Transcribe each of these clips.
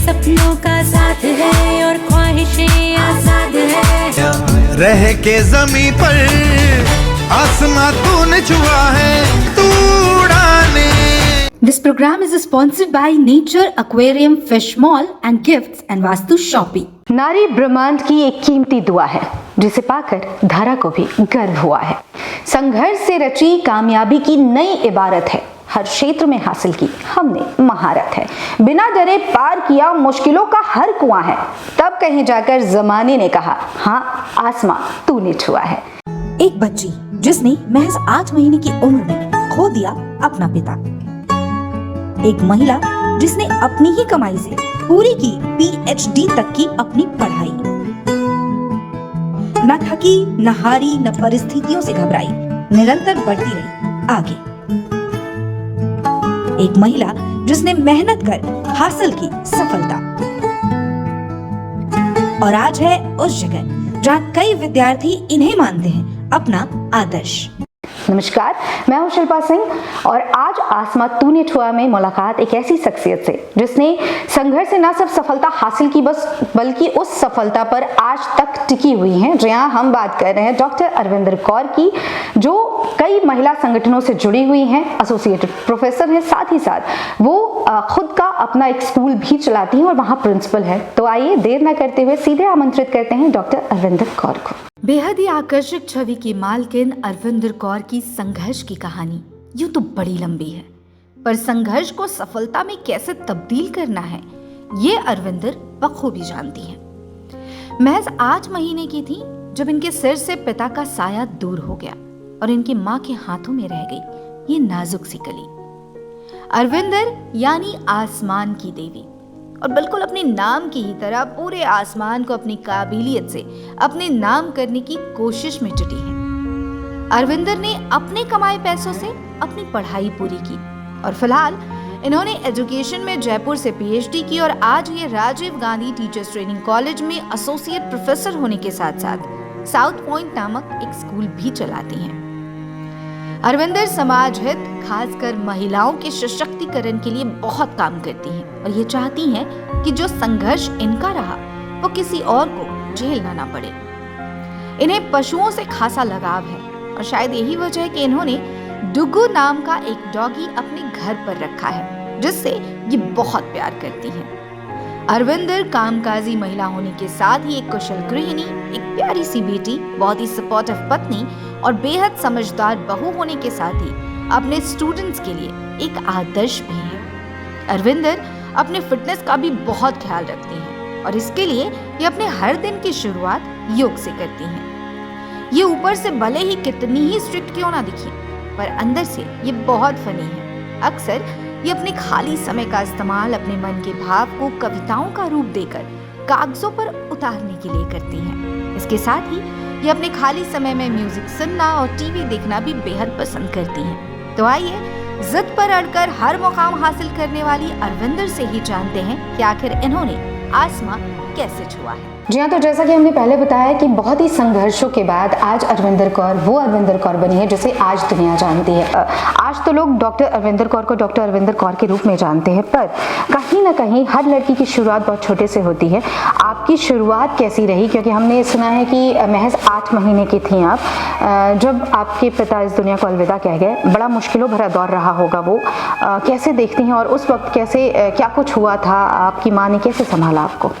सपनों का साथ है और ख्वाहिशें आजाद है। रह के जमी पर आसमां तूने छुआ है, तू उड़ाने। This program is sponsored by Nature Aquarium Fish Mall and Gifts and Vastu Shopping। नारी ब्रह्मांड की एक कीमती दुआ है जिसे पाकर धरा को भी गर्व हुआ है। संघर्ष से रची कामयाबी की नई इबारत है, हर क्षेत्र में हासिल की हमने महारत है। बिना डरे पार किया मुश्किलों का हर कुआं है, तब कहीं जाकर जमाने ने कहा हाँ आसमां तूने छुआ है। एक बच्ची जिसने महज 8 महीने की उम्र में खो दिया अपना पिता। एक महिला जिसने अपनी ही कमाई से पूरी की PhD तक की अपनी पढ़ाई। न थकी, न हारी, न परिस्थितियों से घबराई, निरंतर बढ़ती रही आगे। एक महिला जिसने मेहनत कर हासिल की सफलता और आज है उस जगह जहाँ कई विद्यार्थी इन्हें मानते हैं अपना आदर्श। नमस्कार, मैं हूं शिल्पा सिंह और आज आसमां तूने छुआ में मुलाकात एक ऐसी शख्सियत से जिसने संघर्ष से न सिर्फ सफलता हासिल की बल्कि उस सफलता पर आज तक टिकी हुई हैं। जी हाँ, हम बात कर रहे हैं डॉक्टर अरविंदर कौर की, जो कई महिला संगठनों से जुड़ी हुई हैं, एसोसिएटेड प्रोफेसर हैं, साथ ही साथ वो खुद का अपना एक स्कूल भी चलाती हैं और वहाँ प्रिंसिपल है। तो आइए देर न करते हुए सीधे आमंत्रित करते हैं डॉक्टर अरविंदर कौर को। बेहद ही आकर्षक छवि की मालकिन अरविंदर कौर की संघर्ष की कहानी यूं तो बड़ी लंबी है, पर संघर्ष को सफलता में कैसे तब्दील करना है ये अरविंदर बखूबी जानती हैं। महज 8 महीने की थी जब इनके सिर से पिता का साया दूर हो गया और इनकी माँ के हाथों में रह गई ये नाजुक सी कली। अरविंदर यानी आसमान की देवी, और बिल्कुल अपने नाम की ही तरह पूरे आसमान को अपनी काबिलियत से अपने नाम करने की कोशिश में जुटी है। अरविंदर ने अपने कमाए पैसों से अपनी पढ़ाई पूरी की और फिलहाल इन्होंने एजुकेशन में जयपुर से PhD की और आज ये Rajiv Gandhi teachers training college में एसोसिएट प्रोफेसर होने के साथ साथ साउथ पॉइंट नामक एक स्कूल भी चलाती हैं। अरविंदर समाज हित, खासकर महिलाओं के सशक्तिकरण के लिए बहुत काम करती हैं और ये चाहती हैं कि जो संघर्ष इनका रहा वो किसी और को झेलना ना पड़े। इन्हें पशुओं से खासा लगाव है और शायद यही वजह है कि इन्होंने डुगू नाम का एक डॉगी अपने घर पर रखा है जिससे ये बहुत प्यार करती हैं। अरविंदर कामकाजी महिला होने के साथ ही एक कुशल गृहिणी, एक प्यारी सी बेटी, बहुत ही सपोर्टिव पत्नी और बेहद समझदार बहू होने के साथ ही अपने स्टूडेंट्स के लिए एक आदर्श भी है। अरविंदर अपने फिटनेस का भी बहुत ख्याल रखती हैं और इसके लिए ये अपने हर दिन की शुरुआत योग से करती हैं। ये ऊपर से भले ही कितनी ही स्ट्रिक्ट क्यों ना दिखे, पर अंदर से ये बहुत फनी है। अक्सर ये अपने खाली समय का इस्तेमाल अपने मन के भाव को कविताओं का रूप देकर कागजों पर उतारने के लिए करती हैं। इसके साथ ही ये अपने खाली समय में म्यूजिक सुनना और टीवी देखना भी बेहद पसंद करती हैं। तो आइए जिद पर अड़कर हर मुकाम हासिल करने वाली अरविंदर से ही जानते हैं कि आखिर इन्होंने आसमां कैसे छुआ है। जी हाँ, तो जैसा कि हमने पहले बताया कि बहुत ही संघर्षों के बाद आज अरविंदर कौर वो अरविंदर कौर बनी है जिसे आज दुनिया जानती है। आज तो लोग डॉक्टर अरविंदर कौर को डॉक्टर अरविंदर कौर के रूप में जानते हैं, पर कहीं ना कहीं हर लड़की की शुरुआत बहुत छोटे से होती है। आपकी शुरुआत कैसी रही? क्योंकि हमने सुना है कि महज 8 महीने की थी आप जब आपके पिता इस दुनिया को अलविदा कह गए। बड़ा मुश्किलों भरा दौर रहा होगा वो, कैसे देखती हैं और उस वक्त कैसे क्या कुछ हुआ था? आपकी माँ ने कैसे संभाला आपको?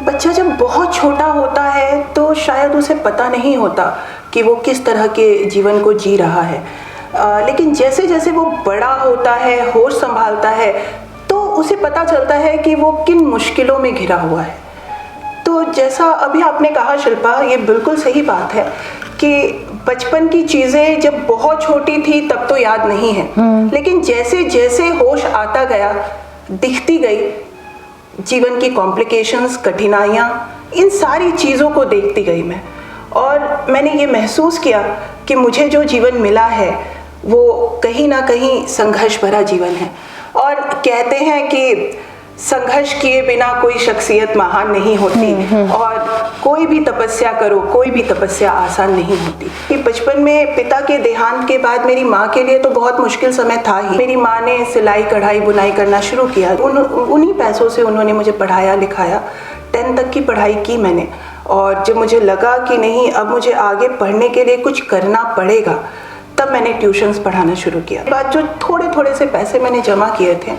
बच्चा जब बहुत छोटा होता है तो शायद उसे पता नहीं होता कि वो किस तरह के जीवन को जी रहा है, लेकिन जैसे जैसे वो बड़ा होता है, होश संभालता है, तो उसे पता चलता है कि वो किन मुश्किलों में घिरा हुआ है। तो जैसा अभी आपने कहा शिल्पा, ये बिल्कुल सही बात है कि बचपन की चीज़ें जब बहुत छोटी थी तब तो याद नहीं है, लेकिन जैसे जैसे होश आता गया, दिखती गई जीवन की कॉम्प्लिकेशंस, कठिनाइयाँ, इन सारी चीज़ों को देखती गई मैं, और मैंने ये महसूस किया कि मुझे जो जीवन मिला है वो कहीं ना कहीं संघर्ष भरा जीवन है। और कहते हैं कि संघर्ष किए बिना कोई शख्सियत महान नहीं होती और कोई भी तपस्या करो, कोई भी तपस्या आसान नहीं होती। कि बचपन में पिता के देहांत के बाद मेरी माँ के लिए तो बहुत मुश्किल समय था ही। मेरी माँ ने सिलाई कढ़ाई बुनाई करना शुरू किया। उन्हीं पैसों से उन्होंने मुझे पढ़ाया लिखाया। 10 तक की पढ़ाई की मैंने, और जब मुझे लगा कि नहीं अब मुझे आगे पढ़ने के लिए कुछ करना पड़ेगा, तब मैंने ट्यूशन्स पढ़ाना शुरू किया। बाद जो थोड़े थोड़े से पैसे मैंने जमा किए थे,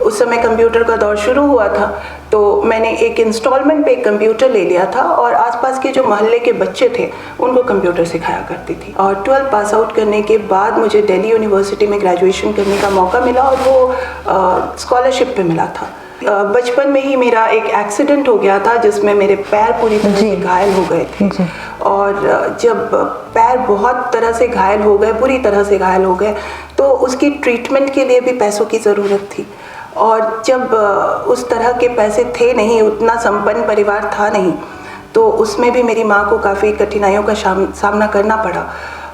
उस समय कंप्यूटर का दौर शुरू हुआ था, तो मैंने एक इंस्टॉलमेंट पे एक कंप्यूटर ले लिया था और आसपास के जो मोहल्ले के बच्चे थे उनको कंप्यूटर सिखाया करती थी। और 12 पास आउट करने के बाद मुझे दिल्ली यूनिवर्सिटी में ग्रेजुएशन करने का मौका मिला और वो स्कॉलरशिप पे मिला था। बचपन में ही मेरा एक एक्सीडेंट हो गया था जिसमें मेरे पैर पूरी तरह से घायल हो गए थे। और जब पैर बहुत तरह से घायल हो गए, बुरी तरह से घायल हो गए, तो उसकी ट्रीटमेंट के लिए भी पैसों की ज़रूरत थी। और जब उस तरह के पैसे थे नहीं, उतना संपन्न परिवार था नहीं, तो उसमें भी मेरी माँ को काफ़ी कठिनाइयों का सामना करना पड़ा।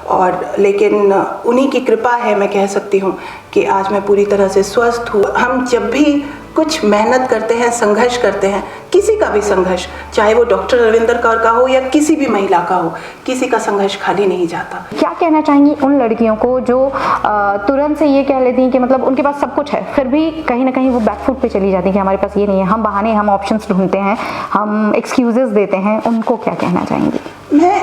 और लेकिन उन्हीं की कृपा है, मैं कह सकती हूँ कि आज मैं पूरी तरह से स्वस्थ हूँ। हम जब भी कुछ मेहनत करते हैं, संघर्ष करते हैं, किसी का भी संघर्ष, चाहे वो डॉक्टर रविंदर कौर का हो या किसी भी महिला का हो, किसी का संघर्ष खाली नहीं जाता। क्या कहना चाहेंगी उन लड़कियों को जो तुरंत से ये कह लेती हैं कि मतलब उनके पास सब कुछ है, फिर भी कहीं ना कहीं वो बैकफुट पे चली जाती है कि हमारे पास ये नहीं है, हम बहाने, हम ऑप्शंस ढूंढते हैं, हम एक्सक्यूजेस देते हैं, उनको क्या कहना चाहेंगी? मैं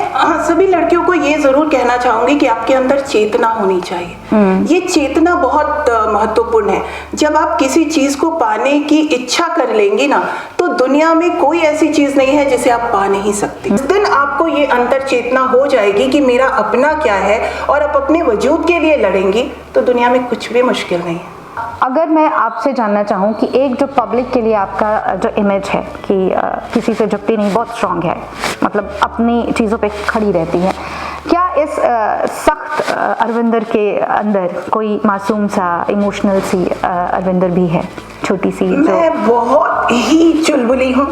सभी लड़कियों को ये ज़रूर कहना चाहूँगी कि आपके अंदर चेतना होनी चाहिए। ये चेतना बहुत महत्वपूर्ण है। जब आप किसी चीज़ को पाने की इच्छा कर लेंगी ना, तो दुनिया में कोई ऐसी चीज़ नहीं है जिसे आप पा नहीं सकती। जिस दिन आपको ये अंतर चेतना हो जाएगी कि मेरा अपना क्या है और आप अपने वजूद के लिए लड़ेंगी, तो दुनिया में कुछ भी मुश्किल नहीं है। अगर मैं आपसे जानना चाहूँ कि एक जो पब्लिक के लिए आपका जो इमेज है कि किसी से झुकती नहीं, बहुत स्ट्रांग है, मतलब अपनी चीज़ों पे खड़ी रहती है, क्या इस सख्त अरविंदर के अंदर कोई मासूम सा, इमोशनल सी अरविंदर भी है, छोटी सी? मैं बहुत ही चुलबुली हूँ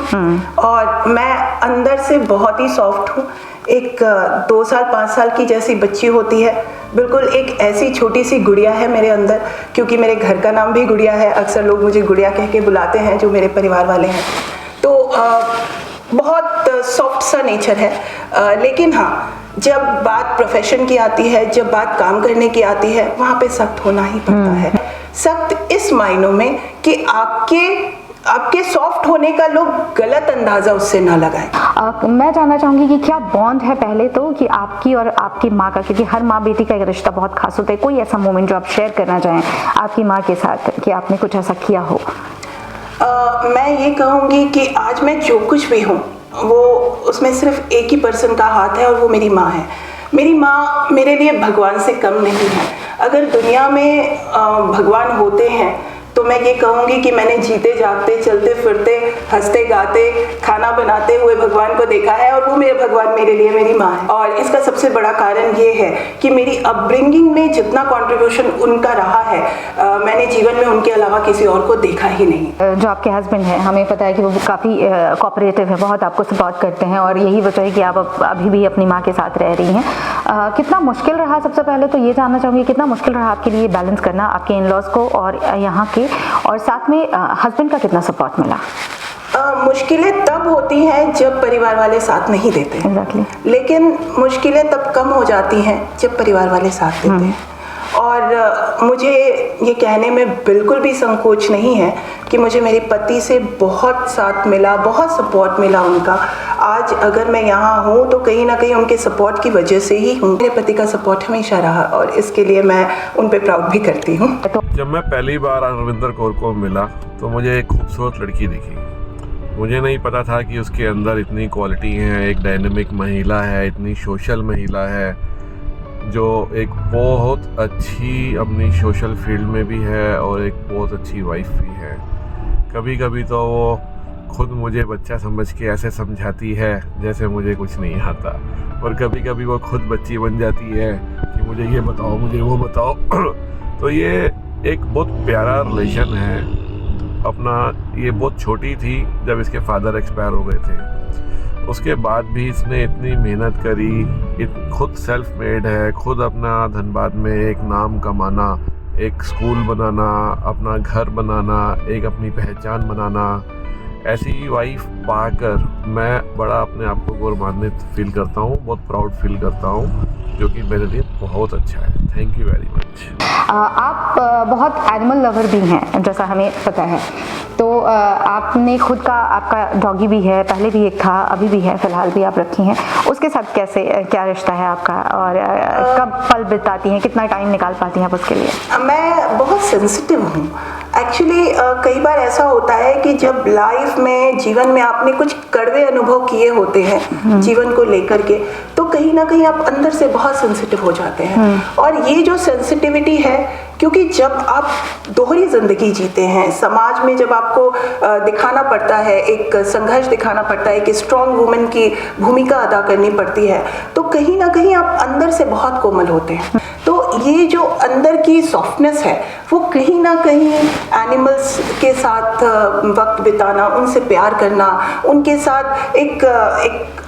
और मैं अंदर से बहुत ही सॉफ्ट हूँ। एक 2 साल 5 साल की जैसी बच्ची होती है, बिल्कुल एक ऐसी छोटी सी गुड़िया है मेरे अंदर, क्योंकि मेरे घर का नाम भी गुड़िया है। अक्सर लोग मुझे गुड़िया कह के बुलाते हैं, जो मेरे परिवार वाले हैं। तो बहुत सॉफ्ट सा नेचर है। लेकिन हाँ, जब बात प्रोफेशन की आती है, जब बात काम करने की आती है, वहाँ पे सख्त होना ही पड़ता है। सख्त इस मायनों में कि आपके सॉफ्ट होने का लोग गलत अंदाजा उससे ना लगाएं। मैं जानना चाहूँगी कि क्या बॉन्ड है पहले तो कि आपकी और आपकी माँ का, क्योंकि हर माँ बेटी का एक रिश्ता बहुत खास होता है। कोई ऐसा मोमेंट जो आप शेयर करना चाहें आपकी माँ के साथ कि आपने कुछ ऐसा किया हो? मैं ये कहूँगी कि आज मैं जो कुछ भी हूँ, वो उसमें सिर्फ एक ही पर्सन का हाथ है और वो मेरी माँ है। मेरी माँ मेरे लिए भगवान से कम नहीं है। अगर दुनिया में भगवान होते हैं तो मैं ये कहूँगी कि मैंने जीते जागते, चलते फिरते, हंसते गाते, खाना बनाते हुए भगवान को देखा है, और वो मेरे भगवान मेरे लिए मेरी माँ है। और इसका सबसे बड़ा कारण ये है कि मेरी अपब्रिंगिंग में जितना कंट्रीब्यूशन उनका रहा है, मैंने जीवन में उनके अलावा किसी और को देखा ही नहीं। जो आपके हस्बैंड हैं, हमें पता है कि वो काफ़ी कोऑपरेटिव है, बहुत आपको सपोर्ट करते हैं, और यही वजह है कि आप अभी भी अपनी माँ के साथ रह रही हैं। कितना मुश्किल रहा, सबसे पहले तो ये जानना चाहूँगी, कितना मुश्किल रहा आपके लिए बैलेंस करना आपके इन लॉज को और यहाँ के, और साथ में हस्बैंड का कितना सपोर्ट मिला? मुश्किलें तब होती हैं जब परिवार वाले साथ नहीं देते। Exactly. लेकिन मुश्किलें तब कम हो जाती हैं जब परिवार वाले साथ देते हैं। और मुझे ये कहने में बिल्कुल भी संकोच नहीं है कि मुझे मेरे पति से बहुत साथ मिला, बहुत सपोर्ट मिला उनका। आज अगर मैं यहाँ हूँ तो कहीं ना कहीं उनके सपोर्ट की वजह से ही हूँ। मेरे पति का सपोर्ट हमेशा रहा और इसके लिए मैं उन पे प्राउड भी करती हूँ। जब मैं पहली बार रविंदर कौर को मिला तो मुझे एक खूबसूरत लड़की दिखी। मुझे नहीं पता था कि उसके अंदर इतनी क्वालिटी है, एक डायनेमिक महिला है, इतनी सोशल महिला है, जो एक बहुत अच्छी अपनी सोशल फील्ड में भी है और एक बहुत अच्छी वाइफ भी है। कभी कभी तो वो खुद मुझे बच्चा समझ के ऐसे समझाती है जैसे मुझे कुछ नहीं आता, और कभी कभी वो खुद बच्ची बन जाती है कि मुझे ये बताओ, मुझे वो बताओ। तो ये एक बहुत प्यारा रिलेशन है अपना। ये बहुत छोटी थी जब इसके फादर एक्सपायर हो गए थे, उसके बाद भी इसने इतनी मेहनत करी, खुद सेल्फ मेड है, खुद अपना धनबाद में एक नाम कमाना, एक स्कूल बनाना, अपना घर बनाना, एक अपनी पहचान बनाना, ऐसी वाइफ पाकर मैं बड़ा अपने आप को गौरवान्वित फील करता हूँ, बहुत प्राउड फील करता हूँ, जो कि मेरे लिए बहुत अच्छा है। Thank you very much. आप बहुत एनिमल लवर भी हैं जैसा हमें पता है, तो आपने खुद का, आपका डॉगी भी है, पहले भी एक था, अभी भी है, फिलहाल भी आप रखी हैं, उसके साथ कैसे, क्या रिश्ता है आपका और कब पल बिताती हैं, कितना टाइम निकाल पाती हैं आप उसके लिए? मैं बहुत सेंसिटिव हूँ एक्चुअली। कई बार ऐसा होता है कि जब लाइफ में, जीवन में आपने कुछ कड़वे अनुभव किए होते हैं जीवन को लेकर के, तो कहीं ना कहीं आप अंदर से बहुत सेंसिटिव हो जाते हैं। और ये जो सेंसिटिविटी है, क्योंकि जब आप दोहरी जिंदगी जीते हैं, समाज में जब आपको दिखाना पड़ता है, एक संघर्ष दिखाना पड़ता है, एक स्ट्रॉन्ग वुमेन की भूमिका अदा करनी पड़ती है, तो कहीं ना कहीं आप अंदर से बहुत कोमल होते हैं। तो ये जो अंदर की सॉफ्टनेस है, वो कहीं ना कहीं एनिमल्स के साथ वक्त बिताना, उनसे प्यार करना, उनके साथ एक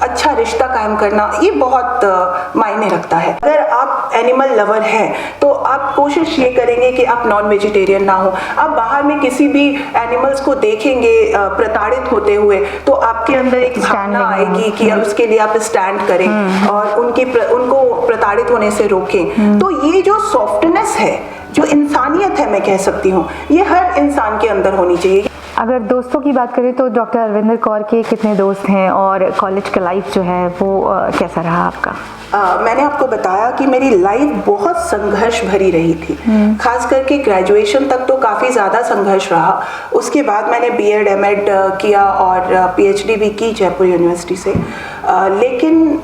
अच्छा रिश्ता कायम करना, ये बहुत मायने रखता है। अगर आप एनिमल लवर हैं तो आप कोशिश ये करेंगे कि आप नॉन वेजिटेरियन ना हो। आप बाहर में किसी भी एनिमल्स को देखेंगे प्रताड़ित होते हुए, तो आपके अंदर एक भावना आएगी कि उसके लिए आप स्टैंड करें और उनको प्रताड़ित होने से रोकें। तो ये जो सॉफ्टनेस है, जो इंसानियत है, मैं कह सकती हूँ, ये हर इंसान के अंदर होनी चाहिए। अगर दोस्तों की बात करें तो डॉक्टर अरविंदर कौर के कितने दोस्त हैं और कॉलेज का लाइफ जो है वो कैसा रहा आपका? मैंने आपको बताया कि मेरी लाइफ बहुत संघर्ष भरी रही थी। खास करके ग्रेजुएशन तक तो काफ़ी ज़्यादा संघर्ष रहा। उसके बाद मैंने बीएड एमएड किया और पीएचडी भी की जयपुर यूनिवर्सिटी से। लेकिन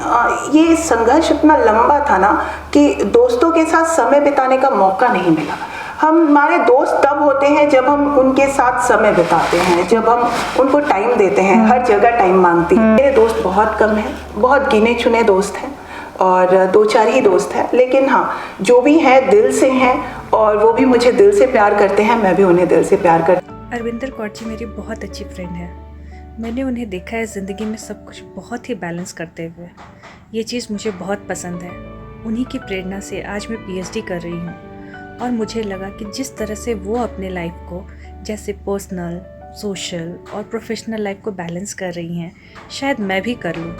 ये संघर्ष इतना लंबा था ना कि दोस्तों के साथ समय बिताने का मौका नहीं मिला। हमारे दोस्त तब होते हैं जब हम उनके साथ समय बिताते हैं, जब हम उनको टाइम देते हैं। हर जगह टाइम मांगती है। मेरे दोस्त बहुत कम हैं, बहुत गिने चुने दोस्त हैं और 2-4 ही दोस्त हैं। लेकिन हाँ, जो भी हैं दिल से हैं और वो भी मुझे दिल से प्यार करते हैं, मैं भी उन्हें दिल से प्यार करती हूँ। अरविंदर कौर जी मेरी बहुत अच्छी फ्रेंड है। मैंने उन्हें देखा है ज़िंदगी में सब कुछ बहुत ही बैलेंस करते हुए। ये चीज़ मुझे बहुत पसंद है। उन्हीं की प्रेरणा से आज मैं पीएचडी कर रही हूँ और मुझे लगा कि जिस तरह से वो अपने लाइफ को, जैसे पर्सनल, सोशल और प्रोफेशनल लाइफ को बैलेंस कर रही हैं, शायद मैं भी कर लूँ।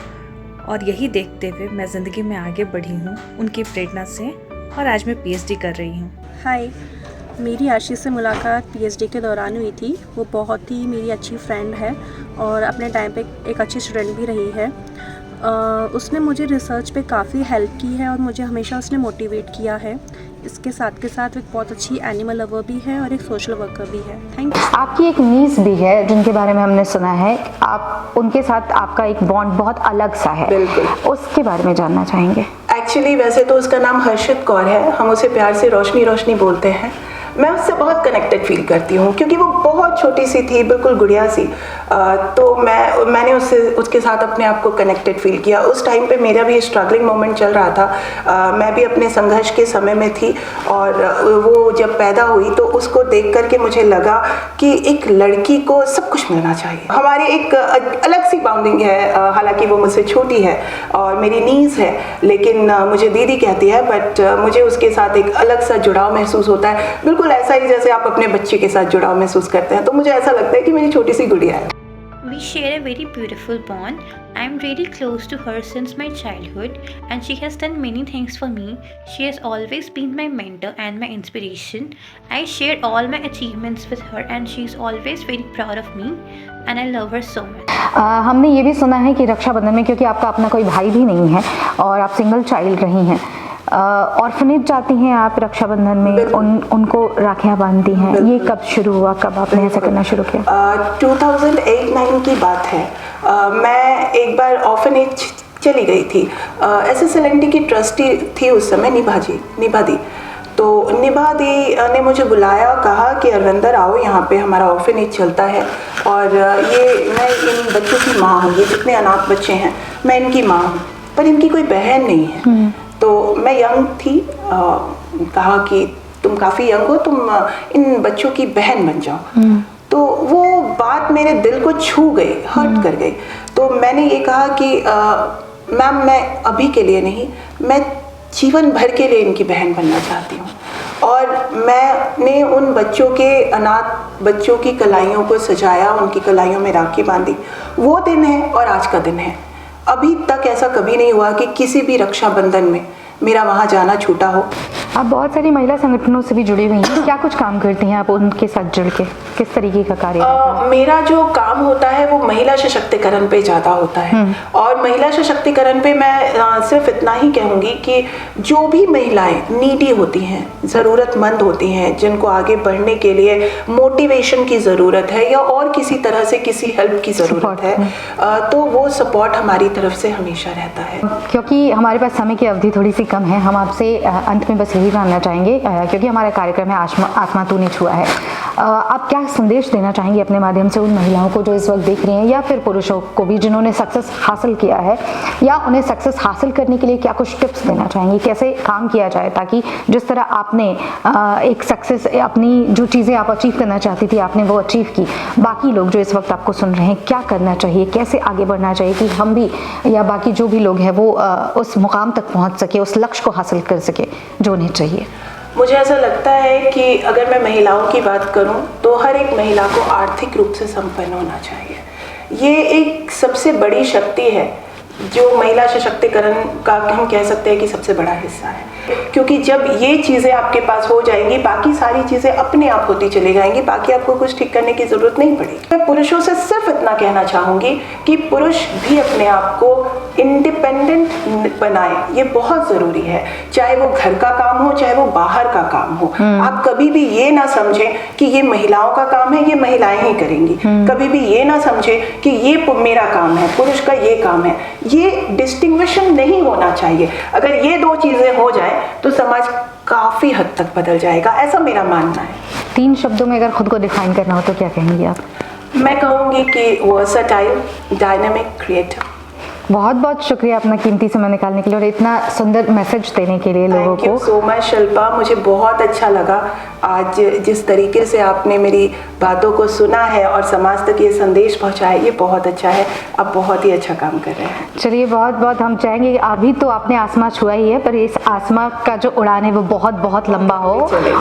और यही देखते हुए मैं ज़िंदगी में आगे बढ़ी हूँ उनकी प्रेरणा से, और आज मैं पीएचडी कर रही हूँ। हाय, मेरी आशीष से मुलाकात पीएचडी के दौरान हुई थी। वो बहुत ही मेरी अच्छी फ्रेंड है और अपने टाइम पे एक अच्छी स्टूडेंट भी रही है। उसने मुझे रिसर्च पे काफ़ी हेल्प की है और मुझे हमेशा उसने मोटिवेट किया है। इसके साथ के साथ एक बहुत अच्छी एनिमल लवर भी है और एक सोशल वर्कर भी है। Thank you. आपकी एक नीस भी है जिनके बारे में हमने सुना है, आप उनके साथ आपका एक बॉन्ड बहुत अलग सा है। बिल्कुल। उसके बारे में जानना चाहेंगे। एक्चुअली वैसे तो उसका नाम हर्षित कौर है, हम उसे प्यार से रोशनी रोशनी बोलते हैं। मैं उससे बहुत कनेक्टेड फील करती हूँ क्योंकि वो बहुत छोटी सी थी, बिल्कुल गुड़िया सी। तो मैंने उसके साथ अपने आप को कनेक्टेड फील किया। उस टाइम पे मेरा भी स्ट्रगलिंग मोमेंट चल रहा था। मैं भी अपने संघर्ष के समय में थी और वो जब पैदा हुई तो उसको देख करके मुझे लगा कि एक लड़की को सब कुछ मिलना चाहिए। हमारी एक अलग सी बाउंडिंग है, हालांकि वो मुझसे छोटी है और मेरी नीज है, लेकिन मुझे दीदी कहती है, बट मुझे उसके साथ एक अलग सा जुड़ाव महसूस होता है। बिल्कुल ऐसा ही जैसे आप अपने बच्चे के साथ जुड़ाव महसूस करते हैं। तो मुझे ऐसा लगता है कि मेरी छोटी सी गुड़िया है। We share a very beautiful bond. I'm really close to her since my childhood and she has done many things for me. She has always been my mentor and my inspiration. I shared all my achievements with her and she's always very proud of me and I love her so much. हमने ये भी सुना है कि रक्षाबंधन में, क्योंकि आपका अपना कोई भाई भी नहीं है और आप सिंगल चाइल्ड रही हैं, ऑर्फनेज जाती हैं आप रक्षाबंधन में, उनको राखियाँ बांधती हैं। ये कब शुरू हुआ, कब आपने ऐसा करना शुरू किया? 2008-9 की बात है। मैं एक बार ऑर्फनेज चली गई थी। SSLNT की ट्रस्टी थी उस समय निभा दी। तो निभा दी ने मुझे बुलाया, कहा कि अरविंदर आओ, यहाँ पे हमारा ऑर्फनेज चलता है और मैं इन बच्चों की माँ हूँ, ये जितने अनाथ बच्चे हैं मैं इनकी माँ हूँ, पर इनकी कोई बहन नहीं है। तो मैं यंग थी, कहा कि तुम काफ़ी यंग हो, तुम इन बच्चों की बहन बन जाओ। तो वो बात मेरे दिल को छू गई, हर्ट कर गई। तो मैंने ये कहा कि मैम मैं अभी के लिए नहीं, मैं जीवन भर के लिए इनकी बहन बनना चाहती हूँ। और मैंने उन बच्चों के अनाथ बच्चों की कलाइयों को सजाया, उनकी कलाइयों में राखी बांधी। वो दिन है और आज का दिन है। अभी तक ऐसा कभी नहीं हुआ कि किसी भी रक्षाबंधन में मेरा वहाँ जाना छूटा हो। आप बहुत सारी महिला संगठनों से भी जुड़ी हुई हैं, क्या कुछ काम करती हैं आप उनके साथ जुड़ के, किस तरीके का कार्य करते हैं? मेरा जो काम होता है वो महिला सशक्तिकरण पे ज़्यादा होता है। और महिला सशक्तिकरण पे मैं सिर्फ इतना ही कहूँगी कि जो भी महिलाएं नीडी होती हैं, ज़रूरतमंद होती हैं, जिनको आगे बढ़ने के लिए मोटिवेशन की ज़रूरत है या और किसी तरह से किसी हेल्प की ज़रूरत है, तो वो सपोर्ट हमारी तरफ से हमेशा रहता है। क्योंकि हमारे पास समय की अवधि थोड़ी सी कम है, हम आपसे अंत में बस यही जानना चाहेंगे, क्योंकि हमारा कार्यक्रम है आसमां तूने छुआ है, आप क्या संदेश देना चाहेंगे अपने माध्यम से उन महिलाओं को जो इस वक्त देख रही हैं, या फिर पुरुषों को भी जिन्होंने सक्सेस हासिल किया है, या उन्हें सक्सेस हासिल करने के लिए क्या कुछ टिप्स देना चाहेंगे, कैसे काम किया जाए ताकि जिस तरह आपने एक सक्सेस, अपनी जो चीज़ें आप अचीव करना चाहती थी आपने वो अचीव की, बाकी लोग जो इस वक्त आपको सुन रहे हैं क्या करना चाहिए, कैसे आगे बढ़ना चाहिए कि हम भी या बाकी जो भी लोग हैं वो उस मुकाम तक पहुँच सके, उस लक्ष्य को हासिल कर सके जो उन्हें चाहिए? मुझे ऐसा लगता है कि अगर मैं महिलाओं की बात करूं तो हर एक महिला को आर्थिक रूप से संपन्न होना चाहिए। ये एक सबसे बड़ी शक्ति है जो महिला सशक्तिकरण का हम कह सकते हैं कि सबसे बड़ा हिस्सा है, क्योंकि जब ये चीज़ें आपके पास हो जाएंगी बाकी सारी चीज़ें अपने आप होती चली जाएंगी, बाकी आपको कुछ ठीक करने की ज़रूरत नहीं पड़ेगी। मैं पुरुषों से सिर्फ इतना कहना चाहूँगी कि पुरुष भी अपने आप को इंडिपेंडेंट बनाए, ये बहुत ज़रूरी है। चाहे वो घर का काम हो चाहे वो बाहर का काम हो, आप कभी भी ये ना समझें कि ये महिलाओं का काम है, ये महिलाएं ही करेंगी। कभी भी ये ना समझें कि ये मेरा काम है, पुरुष का ये काम है, ये डिस्टिंग्विशन नहीं होना चाहिए। अगर ये दो चीज़ें हो जाए तो समाज काफ़ी हद तक बदल जाएगा, ऐसा मेरा मानना है। 3 शब्दों में अगर खुद को डिफाइन करना हो तो क्या कहेंगी आप? मैं कहूँगी कि वर्सेटाइल, डायनामिक, क्रिएटिव। बहुत बहुत शुक्रिया अपना कीमती समय निकालने के लिए और इतना सुंदर मैसेज देने के लिए लोगों को। Thank you so much Shilpa, मुझे बहुत अच्छा लगा आज जिस तरीके से आपने मेरी बातों को सुना है और समाज तक ये संदेश पहुंचाया, ये बहुत अच्छा है। आप बहुत ही अच्छा काम कर रहे हैं। चलिए बहुत बहुत हम चाहेंगे कि अभी तो आपने आसमां छुआ ही है, पर इस आसमां का जो उड़ान है वो बहुत बहुत लंबा हो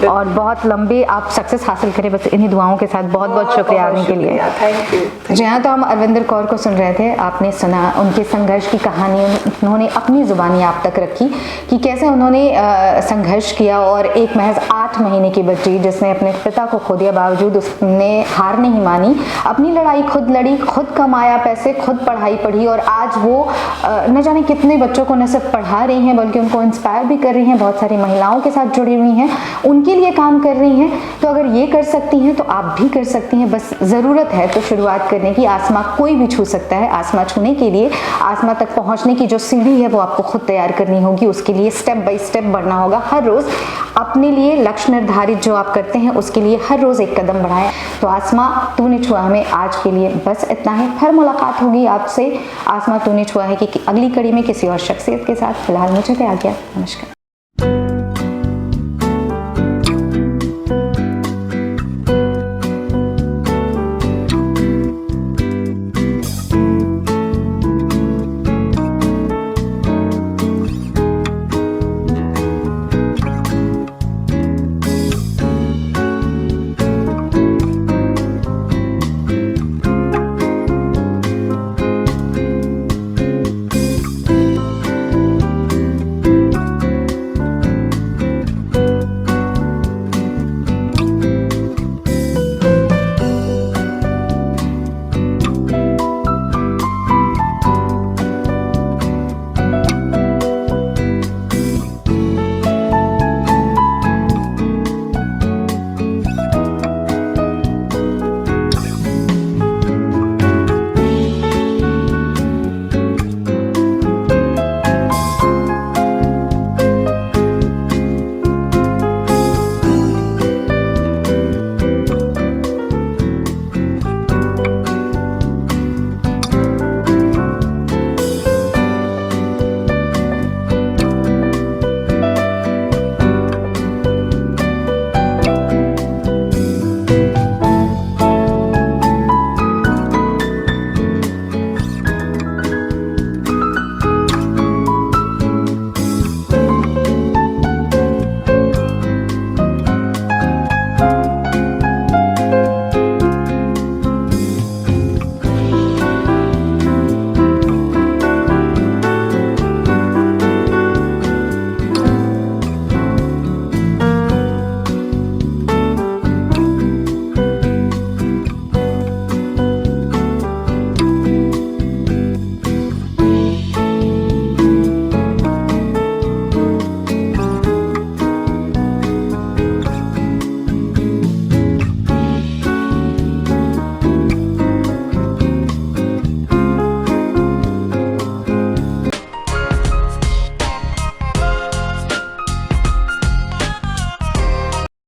और बहुत लंबी आप सक्सेस हासिल करें, बस इन्हीं दुआओं के साथ। बहुत बहुत शुक्रिया आने के लिए। Thank you. जी हाँ, तो हम अरविंदर कौर को सुन रहे थे, आपने सुना उनके संघर्ष की कहानी, उन्होंने अपनी जुबानी आप तक रखी कि कैसे उन्होंने संघर्ष किया और एक महज 8 महीने की बच्ची जिसने अपने पिता को खो दिया बावजूद उसने हार नहीं मानी, अपनी लड़ाई खुद लड़ी, खुद कमाया पैसे, खुद पढ़ाई पढ़ी और आज वो न जाने कितने बच्चों को न सिर्फ पढ़ा रही हैं बल्कि उनको इंस्पायर भी कर रही हैं, बहुत सारी महिलाओं के साथ जुड़ी हुई हैं, उनके लिए काम कर रही हैं। तो अगर ये कर सकती हैं तो आप भी कर सकती हैं, बस ज़रूरत है तो शुरुआत करने की। आसमां कोई भी छू सकता है, आसमां छूने के लिए आसमां तक पहुंचने की जो सीढ़ी है वो आपको खुद तैयार करनी होगी, उसके लिए स्टेप बाय स्टेप बढ़ना होगा। हर रोज़ अपने लिए लक्ष्य निर्धारित जो आप करते हैं उसके लिए हर रोज़ एक कदम बढ़ाएं। तो आसमां तूने छुआ में आज के लिए बस इतना है, फिर मुलाकात होगी आपसे आसमां तूने छुआ है कि अगली कड़ी में किसी और शख्सियत के साथ। फिलहाल मुझे दे आ गया, नमस्कार।